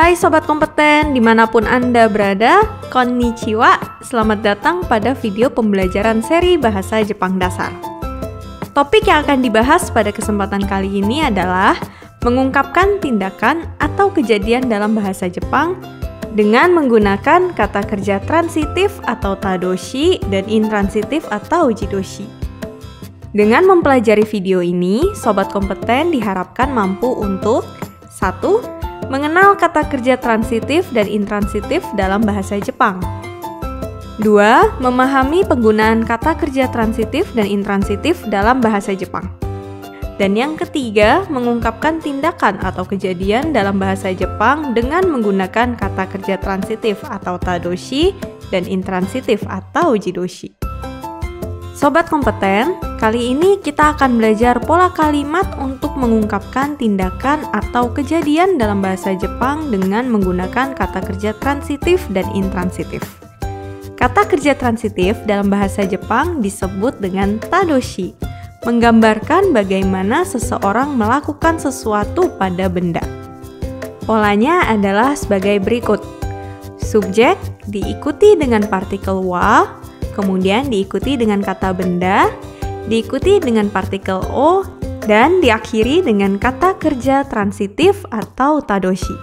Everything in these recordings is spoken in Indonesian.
Hai Sobat Kompeten, dimanapun Anda berada, konnichiwa, selamat datang pada video pembelajaran seri Bahasa Jepang Dasar. Topik yang akan dibahas pada kesempatan kali ini adalah mengungkapkan tindakan atau kejadian dalam bahasa Jepang dengan menggunakan kata kerja transitif atau tadoshi dan intransitif atau jidoshi. Dengan mempelajari video ini, Sobat Kompeten diharapkan mampu untuk 1. Mengenal kata kerja transitif dan intransitif dalam bahasa Jepang. 2. Memahami penggunaan kata kerja transitif dan intransitif dalam bahasa Jepang. Dan yang ketiga, mengungkapkan tindakan atau kejadian dalam bahasa Jepang dengan menggunakan kata kerja transitif atau tadoshi dan intransitif atau jidoshi. Sobat Kompeten, kali ini kita akan belajar pola kalimat untuk mengungkapkan tindakan atau kejadian dalam bahasa Jepang dengan menggunakan kata kerja transitif dan intransitif. Kata kerja transitif dalam bahasa Jepang disebut dengan tadoshi, menggambarkan bagaimana seseorang melakukan sesuatu pada benda. Polanya adalah sebagai berikut. Subjek diikuti dengan partikel wa, kemudian diikuti dengan kata benda, diikuti dengan partikel o, dan diakhiri dengan kata kerja transitif atau tadoshi.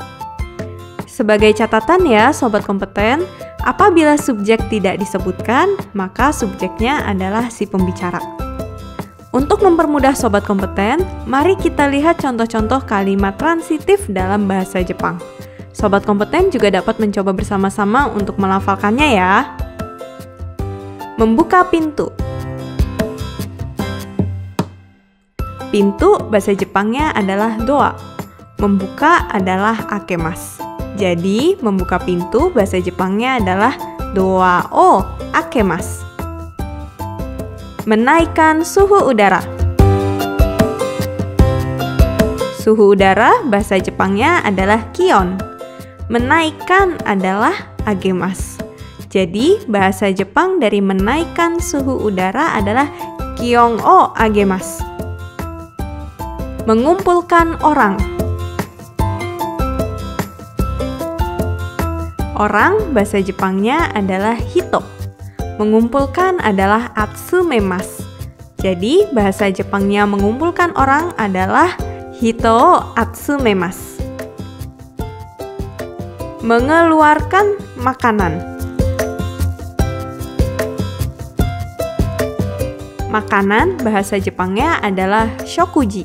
Sebagai catatan ya Sobat Kompeten, apabila subjek tidak disebutkan, maka subjeknya adalah si pembicara. Untuk mempermudah Sobat Kompeten, mari kita lihat contoh-contoh kalimat transitif dalam bahasa Jepang. Sobat Kompeten juga dapat mencoba bersama-sama untuk melafalkannya ya. Membuka pintu. Pintu bahasa Jepangnya adalah doa. Membuka adalah akemasu. Jadi, membuka pintu bahasa Jepangnya adalah doa o akemasu. Menaikkan suhu udara. Suhu udara bahasa Jepangnya adalah kion. Menaikkan adalah agemasu. Jadi, bahasa Jepang dari menaikkan suhu udara adalah kion o agemasu. Mengumpulkan orang. Orang bahasa Jepangnya adalah hito. Mengumpulkan adalah atsumemasu. Jadi, bahasa Jepangnya mengumpulkan orang adalah hito o atsumemasu. Mengeluarkan makanan. Makanan bahasa Jepangnya adalah shokuji.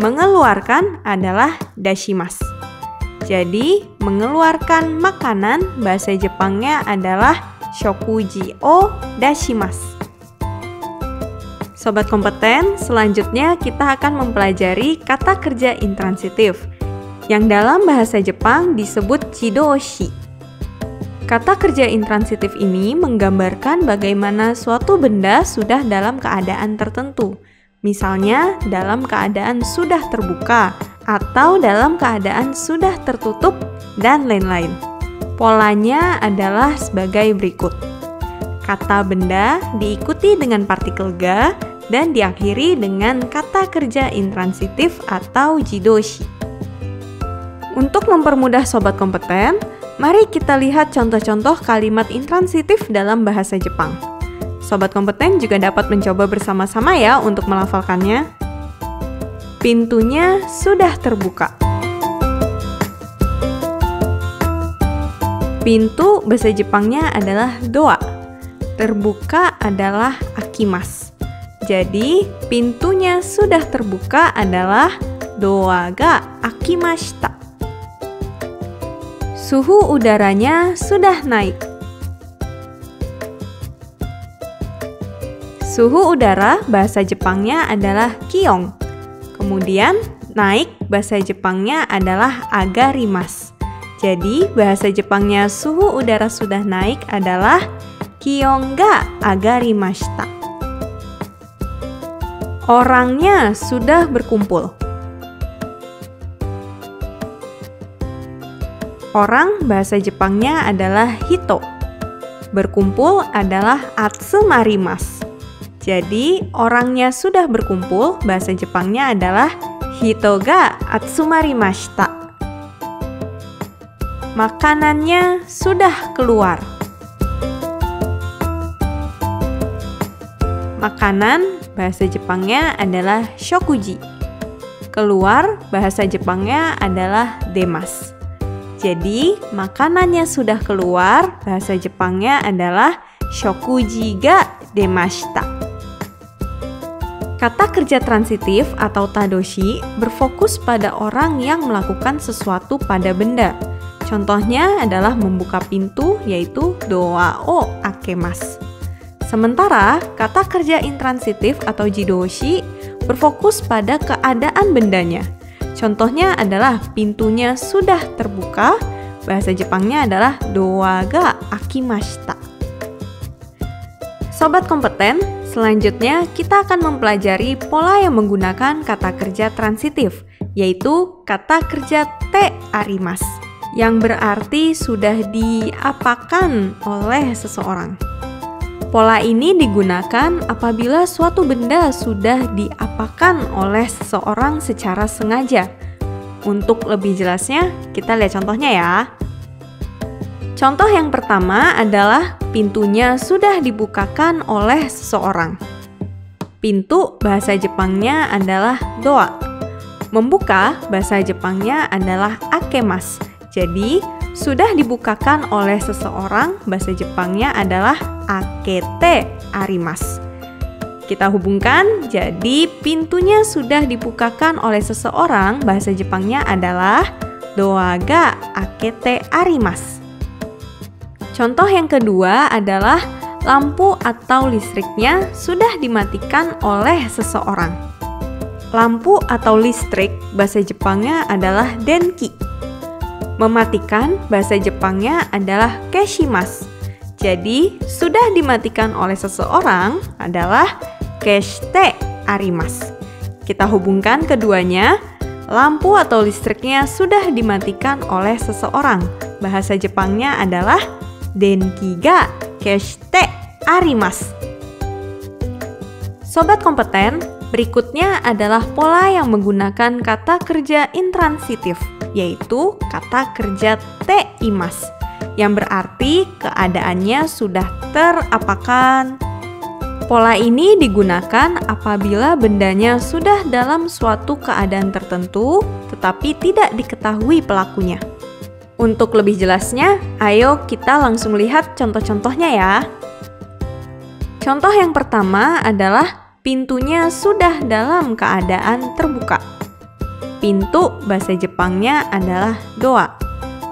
Mengeluarkan adalah dashimasu. Jadi, mengeluarkan makanan bahasa Jepangnya adalah shokuji o dashimasu. Sobat Kompeten, selanjutnya kita akan mempelajari kata kerja intransitif yang dalam bahasa Jepang disebut jidoshi. Kata kerja intransitif ini menggambarkan bagaimana suatu benda sudah dalam keadaan tertentu. Misalnya, dalam keadaan sudah terbuka atau dalam keadaan sudah tertutup dan lain-lain. Polanya adalah sebagai berikut. Kata benda diikuti dengan partikel ga dan diakhiri dengan kata kerja intransitif atau jidoshi. Untuk mempermudah Sobat Kompeten, mari kita lihat contoh-contoh kalimat intransitif dalam bahasa Jepang. Sobat Kompeten juga dapat mencoba bersama-sama ya untuk melafalkannya. Pintunya sudah terbuka. Pintu bahasa Jepangnya adalah doa. Terbuka adalah akimasu. Jadi, pintunya sudah terbuka adalah doa ga akimashita. Suhu udaranya sudah naik. Suhu udara bahasa Jepangnya adalah kion. Kemudian naik bahasa Jepangnya adalah agarimasu. Jadi bahasa Jepangnya suhu udara sudah naik adalah kion ga agarimashita. Orangnya sudah berkumpul. Orang bahasa Jepangnya adalah hito. Berkumpul adalah atsumarimasu. Jadi, orangnya sudah berkumpul, bahasa Jepangnya adalah hito ga atsumarimashita. makanannya sudah keluar. Makanan bahasa Jepangnya adalah shokuji. Keluar bahasa Jepangnya adalah demasu. Jadi, makanannya sudah keluar bahasa Jepangnya adalah shokuji ga demashita. Kata kerja transitif atau tadoshi berfokus pada orang yang melakukan sesuatu pada benda. Contohnya adalah membuka pintu, yaitu doa o akemasu. Sementara kata kerja intransitif atau jidoshi berfokus pada keadaan bendanya. Contohnya adalah pintunya sudah terbuka, bahasa Jepangnya adalah doa ga akimashita. Sobat kompeten, selanjutnya kita akan mempelajari pola yang menggunakan kata kerja transitif, yaitu kata kerja te arimasu, yang berarti sudah diapakan oleh seseorang. Pola ini digunakan apabila suatu benda sudah diapakan oleh seseorang secara sengaja. Untuk lebih jelasnya, kita lihat contohnya ya. Contoh yang pertama adalah pintunya sudah dibukakan oleh seseorang. Pintu bahasa Jepangnya adalah doa. Membuka bahasa Jepangnya adalah akemasu. Jadi, sudah dibukakan oleh seseorang, bahasa Jepangnya adalah akete arimasu. Kita hubungkan, jadi pintunya sudah dibukakan oleh seseorang, bahasa Jepangnya adalah doa ga akete arimasu. Contoh yang kedua adalah lampu atau listriknya sudah dimatikan oleh seseorang. Lampu atau listrik, bahasa Jepangnya adalah denki. Mematikan bahasa Jepangnya adalah keshimasu. Jadi, sudah dimatikan oleh seseorang adalah keshite arimasu. Kita hubungkan keduanya, lampu atau listriknya sudah dimatikan oleh seseorang. Bahasa Jepangnya adalah denki ga keshite arimasu. Sobat kompeten, berikutnya adalah pola yang menggunakan kata kerja intransitif, yaitu kata kerja te imasu, yang berarti keadaannya sudah terapakan. Pola ini digunakan apabila bendanya sudah dalam suatu keadaan tertentu, tetapi tidak diketahui pelakunya. Untuk lebih jelasnya, ayo kita langsung lihat contoh-contohnya ya. Contoh yang pertama adalah pintunya sudah dalam keadaan terbuka. Pintu bahasa Jepangnya adalah doa.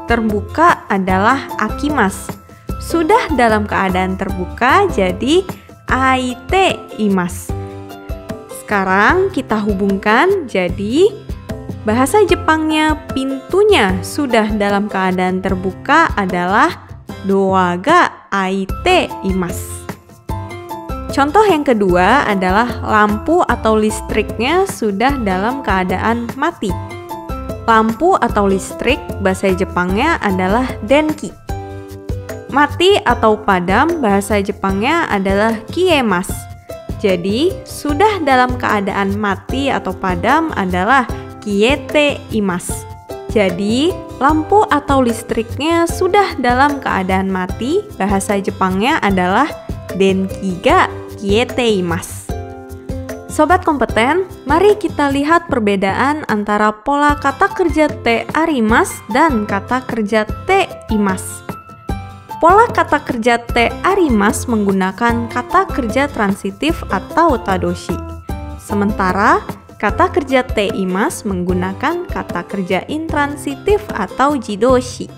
Terbuka adalah akimasu. Sudah dalam keadaan terbuka jadi aite imasu. Sekarang kita hubungkan jadi bahasa Jepangnya pintunya sudah dalam keadaan terbuka adalah doa ga aite imasu. Contoh yang kedua adalah lampu atau listriknya sudah dalam keadaan mati. Lampu atau listrik bahasa Jepangnya adalah denki. Mati atau padam bahasa Jepangnya adalah kiemasu. Jadi, sudah dalam keadaan mati atau padam adalah kiete imasu. Jadi, lampu atau listriknya sudah dalam keadaan mati, bahasa Jepangnya adalah denki ga kiete imasu. Sobat kompeten, mari kita lihat perbedaan antara pola kata kerja te arimasu dan kata kerja te imasu. Pola kata kerja te arimasu menggunakan kata kerja transitif atau tadoshi. Sementara kata kerja te imasu menggunakan kata kerja intransitif atau jidoshi.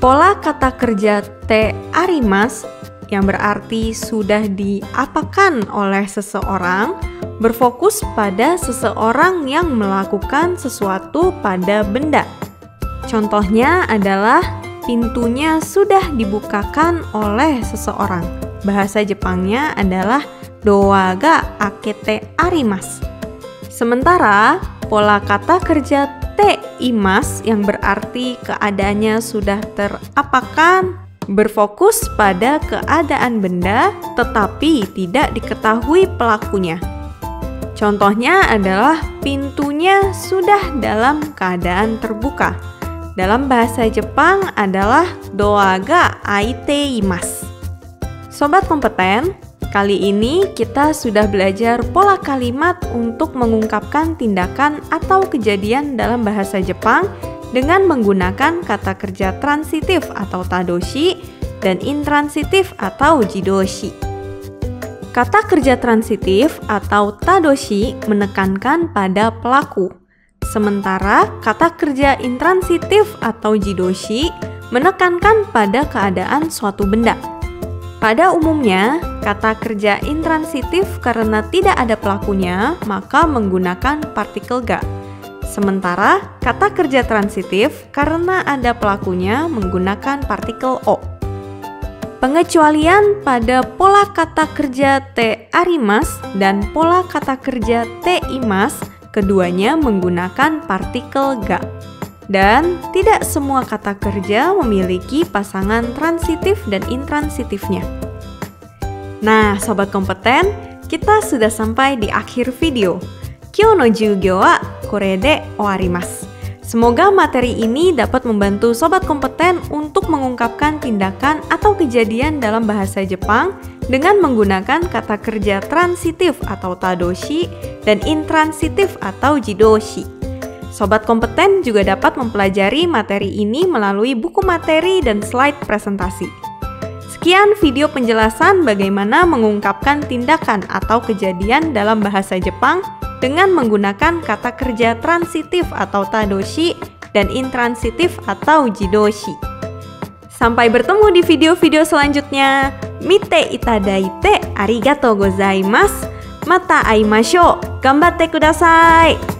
Pola kata kerja te arimasu yang berarti sudah diapakan oleh seseorang, berfokus pada seseorang yang melakukan sesuatu pada benda. Contohnya adalah pintunya sudah dibukakan oleh seseorang. Bahasa Jepangnya adalah doa ga akete arimasu. Sementara pola kata kerja te imasu yang berarti keadaannya sudah terapakan, berfokus pada keadaan benda tetapi tidak diketahui pelakunya. Contohnya adalah pintunya sudah dalam keadaan terbuka. dalam bahasa Jepang adalah doa ga aiteimasu. Sobat kompeten, kali ini kita sudah belajar pola kalimat untuk mengungkapkan tindakan atau kejadian dalam bahasa Jepang dengan menggunakan kata kerja transitif atau tadoshi dan intransitif atau jidoshi. Kata kerja transitif atau tadoshi menekankan pada pelaku, sementara kata kerja intransitif atau jidoshi menekankan pada keadaan suatu benda. Pada umumnya, kata kerja intransitif karena tidak ada pelakunya, maka menggunakan partikel ga. Sementara kata kerja transitif karena ada pelakunya menggunakan partikel o. Pengecualian pada pola kata kerja te arimasu dan pola kata kerja te imasu, keduanya menggunakan partikel ga. Dan tidak semua kata kerja memiliki pasangan transitif dan intransitifnya. Nah, sobat kompeten, kita sudah sampai di akhir video. Kyou no jugyo wa kore de owarimasu. Semoga materi ini dapat membantu sobat kompeten untuk mengungkapkan tindakan atau kejadian dalam bahasa Jepang dengan menggunakan kata kerja transitif atau tadoshi dan intransitif atau jidoshi. Sobat kompeten juga dapat mempelajari materi ini melalui buku materi dan slide presentasi. Sekian video penjelasan bagaimana mengungkapkan tindakan atau kejadian dalam bahasa Jepang dengan menggunakan kata kerja transitif atau tadoshi dan intransitif atau jidoshi. Sampai bertemu di video-video selanjutnya. Mite itadaite arigatou gozaimasu. Mata aimashou. Gambatte kudasai.